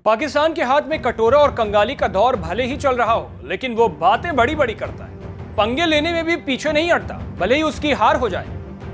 पाकिस्तान के हाथ में कटोरा और कंगाली का दौर भले ही चल रहा हो, लेकिन वो बातें बड़ी बड़ी करता है। पंगे लेने में भी पीछे नहीं हटता, भले ही उसकी हार हो जाए।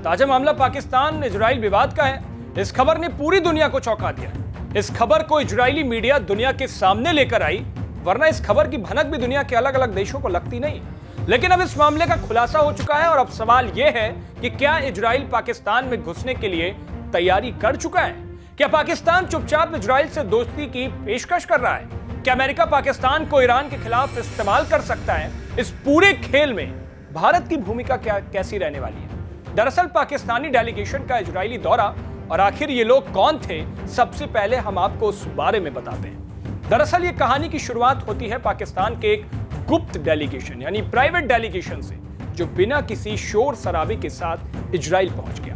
ताजा मामला पाकिस्तान इजराइल विवाद का है। इस खबर ने पूरी दुनिया को चौंका दिया है। इस खबर को इजरायली मीडिया दुनिया के सामने लेकर आई, वरना इस खबर की भनक भी दुनिया के अलग अलग देशों को लगती नहीं। लेकिन अब इस मामले का खुलासा हो चुका है और अब सवाल यह है कि क्या इजराइल पाकिस्तान में घुसने के लिए तैयारी कर चुका है? क्या पाकिस्तान चुपचाप इजराइल से दोस्ती की पेशकश कर रहा है? क्या अमेरिका पाकिस्तान को ईरान के खिलाफ इस्तेमाल कर सकता है? इस पूरे खेल में भारत की भूमिका कैसी रहने वाली है? दरअसल पाकिस्तानी डेलीगेशन का इजरायली दौरा और आखिर ये लोग कौन थे, सबसे पहले हम आपको उस बारे में बताते हैं। दरअसल ये कहानी की शुरुआत होती है पाकिस्तान के एक गुप्त डेलीगेशन यानी प्राइवेट डेलीगेशन से, जो बिना किसी शोर शराबे के साथ इजराइल पहुंच गया।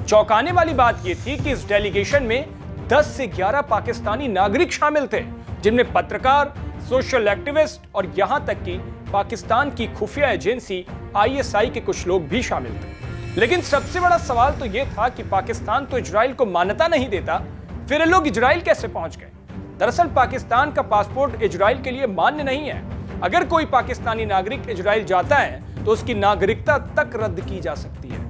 चौंकाने वाली बात यह थी कि इस डेलीगेशन में 10 से 11 पाकिस्तानी नागरिक शामिल थे, जिनमें पत्रकार, सोशल एक्टिविस्ट और यहां तक कि पाकिस्तान की खुफिया एजेंसी ISI के कुछ लोग भी शामिल थे। लेकिन सबसे बड़ा सवाल तो यह था कि पाकिस्तान तो इजराइल को मान्यता नहीं देता, फिर ये लोग इजराइल कैसे पहुंच गए? दरअसल पाकिस्तान का पासपोर्ट इजराइल के लिए मान्य नहीं है। अगर कोई पाकिस्तानी नागरिक इजराइल जाता है तो उसकी नागरिकता तक रद्द की जा सकती है।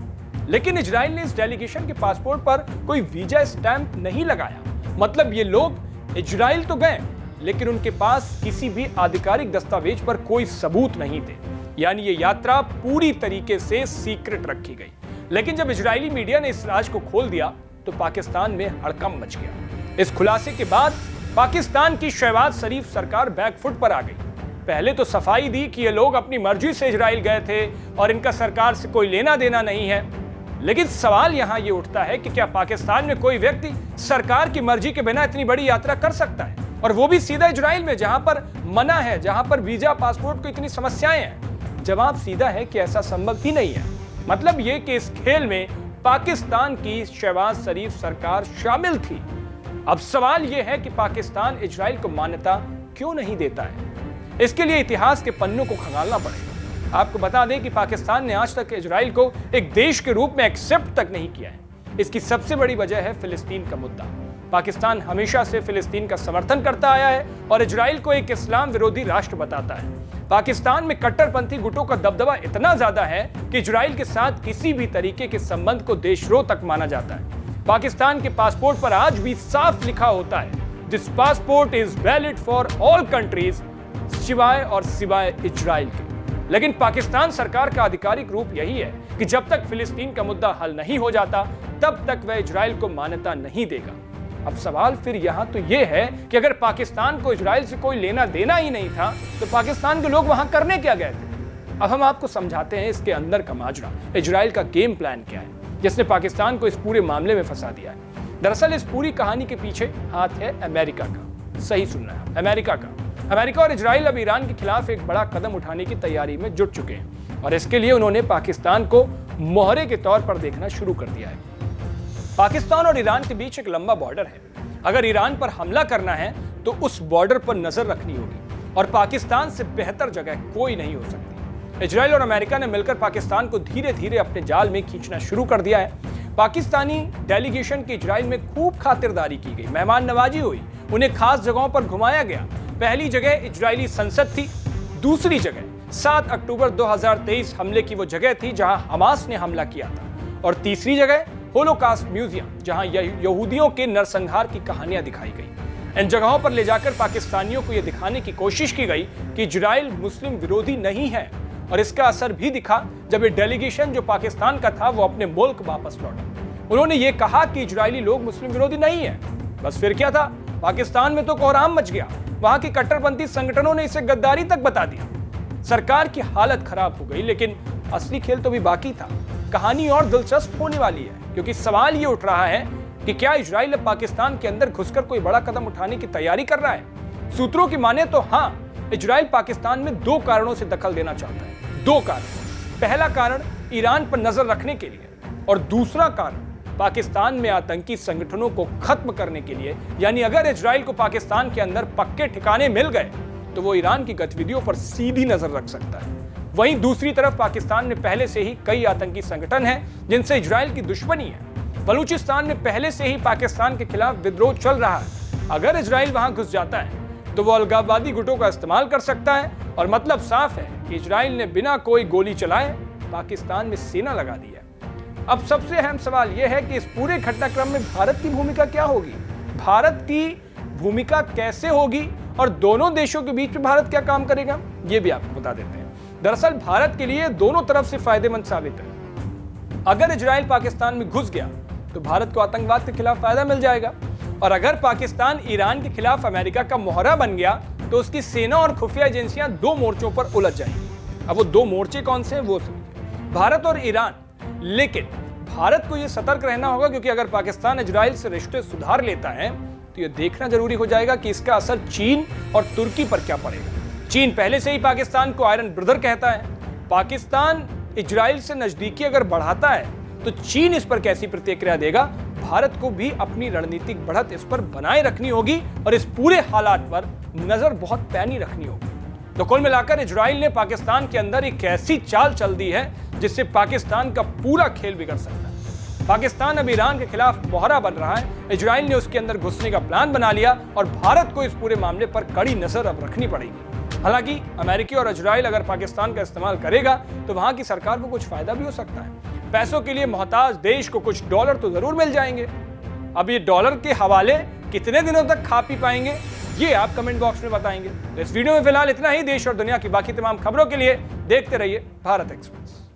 लेकिन इजराइल ने इस डेलीगेशन के पासपोर्ट पर कोई वीजा स्टैंप नहीं लगाया। मतलब ये लोग इजराइल तो गए, लेकिन उनके पास किसी भी आधिकारिक दस्तावेज पर कोई सबूत नहीं थे। यानी ये यात्रा पूरी तरीके से सीक्रेट रखी गई। लेकिन जब इजरायली मीडिया ने इस राज को खोल दिया तो पाकिस्तान में हड़कंप मच गया। इस खुलासे के बाद पाकिस्तान की शहबाज शरीफ सरकार बैकफुट पर आ गई। पहले तो सफाई दी कि ये लोग अपनी मर्जी से इजराइल गए थे और इनका सरकार से कोई लेना देना नहीं है। लेकिन सवाल यहां ये उठता है कि क्या पाकिस्तान में कोई व्यक्ति सरकार की मर्जी के बिना इतनी बड़ी यात्रा कर सकता है, और वो भी सीधा इजराइल में, जहां पर मना है, जहां पर वीजा पासपोर्ट को इतनी समस्याएं हैं? जवाब सीधा है कि ऐसा संभव ही नहीं है। मतलब ये कि इस खेल में पाकिस्तान की शहबाज शरीफ सरकार शामिल थी। अब सवाल यह है कि पाकिस्तान इजराइल को मान्यता क्यों नहीं देता है? इसके लिए इतिहास के पन्नों को खंगालना पड़ेगा। आपको बता दें कि पाकिस्तान ने आज तक इजराइल को एक देश के रूप में एक्सेप्ट तक नहीं किया है। इसकी सबसे बड़ी वजह है फिलिस्तीन का मुद्दा। पाकिस्तान हमेशा से फिलिस्तीन का समर्थन करता आया है और इजराइल को एक इस्लाम विरोधी राष्ट्र बताता है। पाकिस्तान में कट्टरपंथी गुटों का दबदबा इतना ज्यादा है कि इजराइल के साथ किसी भी तरीके के संबंध को देशद्रोह तक माना जाता है। पाकिस्तान के पासपोर्ट पर आज भी साफ लिखा होता है, this passport is valid for all countries सिवाय इजराइल के। लेकिन पाकिस्तान सरकार का आधिकारिक रूप यही है कि जब तक फिलिस्तीन का मुद्दा हल नहीं हो जाता, तब तक वह इजराइल को मान्यता नहीं देगा। अब सवाल फिर यहां तो यह है कि अगर पाकिस्तान को इजराइल से कोई लेना देना ही नहीं था, तो पाकिस्तान के लोग वहां करने क्या गए थे? अब हम आपको समझाते हैं इसके अंदर का माजरा, इजराइल का गेम प्लान क्या है, जिसने पाकिस्तान को इस पूरे मामले में फंसा दिया है। दरअसल इस पूरी कहानी के पीछे हाथ है अमेरिका का। सही सुन रहे हैं, अमेरिका का। अमेरिका और इजराइल अब ईरान के खिलाफ एक बड़ा कदम उठाने की तैयारी में जुट चुके हैं और इसके लिए उन्होंने पाकिस्तान को मोहरे के तौर पर देखना शुरू कर दिया है। पाकिस्तान और ईरान के बीच एक लंबा बॉर्डर है। अगर ईरान पर हमला करना है तो उस बॉर्डर पर नजर रखनी होगी और पाकिस्तान से बेहतर जगह कोई नहीं हो सकती। इजराइल और अमेरिका ने मिलकर पाकिस्तान को धीरे धीरे अपने जाल में खींचना शुरू कर दिया है। पाकिस्तानी डेलीगेशन की इजराइल में खूब खातिरदारी की गई, मेहमान नवाजी हुई, उन्हें खास जगहों पर घुमाया गया। पहली जगह इजरायली संसद थी, दूसरी जगह 7 अक्टूबर 2023 हमले की वो जगह थी जहां हमास ने हमला किया था, और तीसरी जगह होलोकास्ट म्यूजियम, जहां यहूदियों के नरसंहार की कहानियां दिखाई गई। इन जगहों पर ले जाकर पाकिस्तानियों को यह दिखाने की कोशिश की गई कि इजराइल मुस्लिम विरोधी नहीं है, और इसका असर भी दिखा जब ये डेलीगेशन जो पाकिस्तान का था वो अपने मुल्क वापस लौटा। उन्होंने ये कहा कि इजरायली लोग मुस्लिम विरोधी नहीं है। बस फिर क्या था, पाकिस्तान में तो कोहराम मच गया। वहां की कट्टरपंथी संगठनों ने इसे गद्दारी तक बता दिया। सरकार की हालत खराब हो गई, लेकिन असली खेल तो भी बाकी था। कहानी और दिलचस्प होने वाली है, क्योंकि सवाल ये उठ रहा है कि क्या इजराइल अब पाकिस्तान के अंदर घुसकर कोई बड़ा कदम उठाने की तैयारी कर रहा है? सूत्रों की माने तो हाँ, इजराइल पाकिस्तान में 2 कारणों से दखल देना चाहता है। 2 कारण। पहला कारण ईरान पर नजर रखने के लिए, और दूसरा कारण पाकिस्तान में आतंकी संगठनों को खत्म करने के लिए। यानी अगर इजराइल को पाकिस्तान के अंदर पक्के ठिकाने मिल गए तो वो ईरान की गतिविधियों पर सीधी नजर रख सकता है। वहीं दूसरी तरफ पाकिस्तान में पहले से ही कई आतंकी संगठन हैं जिनसे इजराइल की दुश्मनी है। बलूचिस्तान में पहले से ही पाकिस्तान के खिलाफ विद्रोह चल रहा है। अगर इजराइल वहां घुस जाता है तो वो अलगाववादी गुटों का इस्तेमाल कर सकता है और मतलब साफ है कि इजराइल ने बिना कोई गोली चलाए पाकिस्तान में सेना लगा दी है। अब सबसे अहम सवाल यह है कि इस पूरे घटनाक्रम में भारत की भूमिका क्या होगी, भारत की भूमिका कैसे होगी और दोनों देशों के बीच में भारत क्या काम करेगा, यह भी आपको बता देते हैं। दरअसल भारत के लिए दोनों तरफ से फायदेमंद साबित है। अगर इजराइल पाकिस्तान में घुस गया तो भारत को आतंकवाद के खिलाफ फायदा मिल जाएगा और अगर पाकिस्तान ईरान के खिलाफ अमेरिका का मोहरा बन गया तो उसकी सेना और खुफिया एजेंसियां दो मोर्चों पर उलझ जाएंगी। अब वो दो मोर्चे कौन से हैं वो समझिए, भारत और ईरान। लेकिन भारत को यह सतर्क रहना होगा क्योंकि अगर पाकिस्तान इजराइल से रिश्ते सुधार लेता है तो यह देखना जरूरी हो जाएगा कि इसका असर चीन और तुर्की पर क्या पड़ेगा। चीन पहले से ही पाकिस्तान को आयरन ब्रदर कहता है। पाकिस्तान इजराइल से नजदीकी अगर बढ़ाता है तो चीन इस पर कैसी प्रतिक्रिया देगा, भारत को भी अपनी रणनीतिक बढ़त इस पर बनाए रखनी होगी और इस पूरे हालात पर नजर बहुत पैनी रखनी होगी। तो कुल मिलाकर इजराइल ने पाकिस्तान के अंदर एक ऐसी चाल चल दी है जिससे पाकिस्तान का पूरा खेल बिगड़ सकता है। पाकिस्तान अब ईरान के खिलाफ मोहरा बन रहा है, इजराइल ने उसके अंदर घुसने का प्लान बना लिया और भारत को इस पूरे मामले पर कड़ी नजर अब रखनी पड़ेगी। हालांकि अमेरिकी और इजराइल अगर पाकिस्तान का इस्तेमाल करेगा तो वहां की सरकार को कुछ फायदा भी हो सकता है। पैसों के लिए मोहताज देश को कुछ डॉलर तो जरूर मिल जाएंगे। अब ये डॉलर के हवाले कितने दिनों तक खा पी पाएंगे ये आप कमेंट बॉक्स में बताएंगे। तो इस वीडियो में फिलहाल इतना ही। देश और दुनिया की बाकी तमाम खबरों के लिए देखते रहिए भारत एक्सप्रेस।